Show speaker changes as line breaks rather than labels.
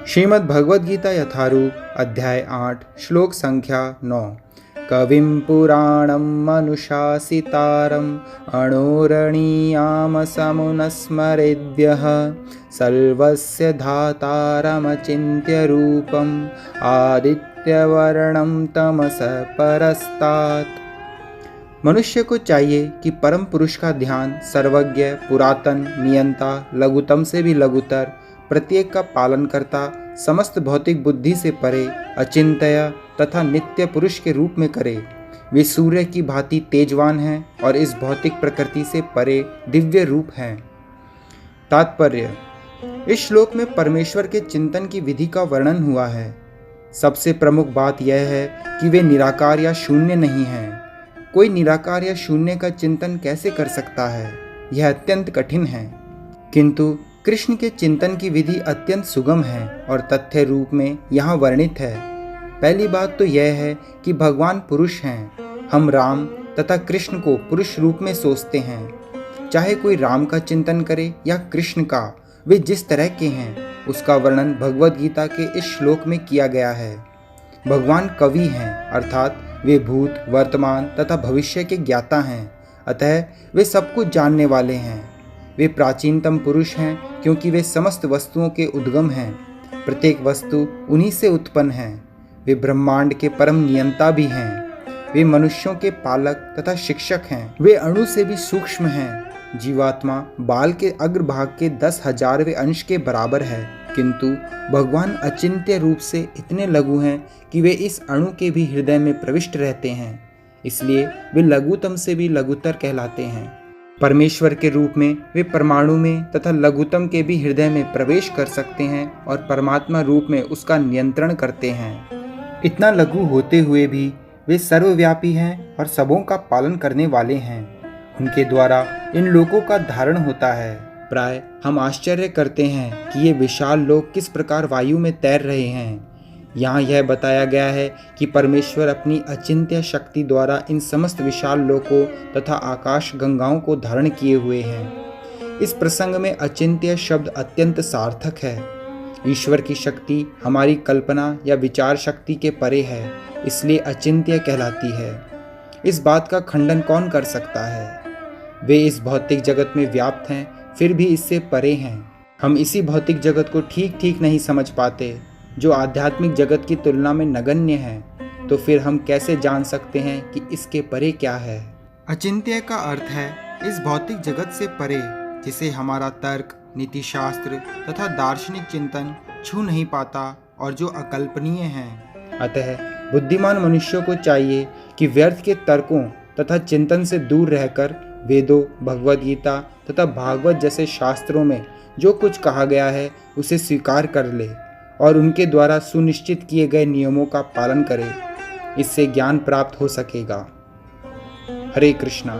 श्रीमद् भगवद गीता यथारूप अध्याय 8 श्लोक संख्या 9। कविं पुराणं मनुशासितारम् अणोरणीयामसमुनस्मरेद्यः सर्वस्य धातारमचिन्त्य रूपम् आदित्यवर्णं तमसः परस्तात्। मनुष्य को चाहिए कि परम पुरुष का ध्यान सर्वज्ञ, पुरातन, नियंता, लघुतम से भी लघुतर, प्रत्येक का पालन करता, समस्त भौतिक बुद्धि से परे, अचिंत्य तथा नित्य पुरुष के रूप में करे। वे सूर्य की भांति तेजवान हैं और इस भौतिक प्रकृति से परे दिव्य रूप हैं। तात्पर्य: इस श्लोक में परमेश्वर के चिंतन की विधि का वर्णन हुआ है। सबसे प्रमुख बात यह है कि वे निराकार या शून्य नहीं हैं। कोई निराकार या शून्य का चिंतन कैसे कर सकता है? यह अत्यंत कठिन है। किंतु कृष्ण के चिंतन की विधि अत्यंत सुगम है और तथ्य रूप में यहाँ वर्णित है। पहली बात तो यह है कि भगवान पुरुष हैं। हम राम तथा कृष्ण को पुरुष रूप में सोचते हैं। चाहे कोई राम का चिंतन करे या कृष्ण का, वे जिस तरह के हैं उसका वर्णन भगवद गीता के इस श्लोक में किया गया है। भगवान कवि हैं, अर्थात वे भूत, वर्तमान तथा भविष्य के ज्ञाता हैं। अतः वे सब कुछ जानने वाले हैं। वे प्राचीनतम पुरुष हैं क्योंकि वे समस्त वस्तुओं के उद्गम हैं। प्रत्येक वस्तु उन्हीं से उत्पन्न है। वे ब्रह्मांड के परम नियंता भी हैं। वे मनुष्यों के पालक तथा शिक्षक हैं। वे अणु से भी सूक्ष्म हैं। जीवात्मा बाल के अग्रभाग के 10,000वें अंश के बराबर है, किंतु भगवान अचिंत्य रूप से इतने लघु हैं कि वे इस अणु के भी हृदय में प्रविष्ट रहते हैं। इसलिए वे लघुतम से भी लघुतर कहलाते हैं। परमेश्वर के रूप में वे परमाणु में तथा लघुतम के भी हृदय में प्रवेश कर सकते हैं और परमात्मा रूप में उसका नियंत्रण करते हैं। इतना लघु होते हुए भी वे सर्वव्यापी हैं और सबों का पालन करने वाले हैं। उनके द्वारा इन लोकों का धारण होता है। प्राय हम आश्चर्य करते हैं कि ये विशाल लोक किस प्रकार वायु में तैर रहे हैं। यहाँ यह बताया गया है कि परमेश्वर अपनी अचिंत्य शक्ति द्वारा इन समस्त विशाल लोकों तथा आकाश गंगाओं को धारण किए हुए हैं। इस प्रसंग में अचिंत्य शब्द अत्यंत सार्थक है। ईश्वर की शक्ति हमारी कल्पना या विचार शक्ति के परे है, इसलिए अचिंत्य कहलाती है। इस बात का खंडन कौन कर सकता है? वे इस भौतिक जगत में व्याप्त हैं, फिर भी इससे परे हैं। हम इसी भौतिक जगत को ठीक ठीक नहीं समझ पाते, जो आध्यात्मिक जगत की तुलना में नगण्य है। तो फिर हम कैसे जान सकते हैं कि इसके परे क्या है? अचिंत्य का अर्थ है इस भौतिक जगत से परे, जिसे हमारा तर्क, नीतिशास्त्र तथा दार्शनिक चिंतन छू नहीं पाता और जो अकल्पनीय है। अतः बुद्धिमान मनुष्यों को चाहिए कि व्यर्थ के तर्कों तथा चिंतन से दूर रहकर वेदों, भगवद गीता तथा भागवत जैसे शास्त्रों में जो कुछ कहा गया है उसे स्वीकार कर ले और उनके द्वारा सुनिश्चित किए गए नियमों का पालन करें। इससे ज्ञान प्राप्त हो सकेगा। हरे कृष्णा।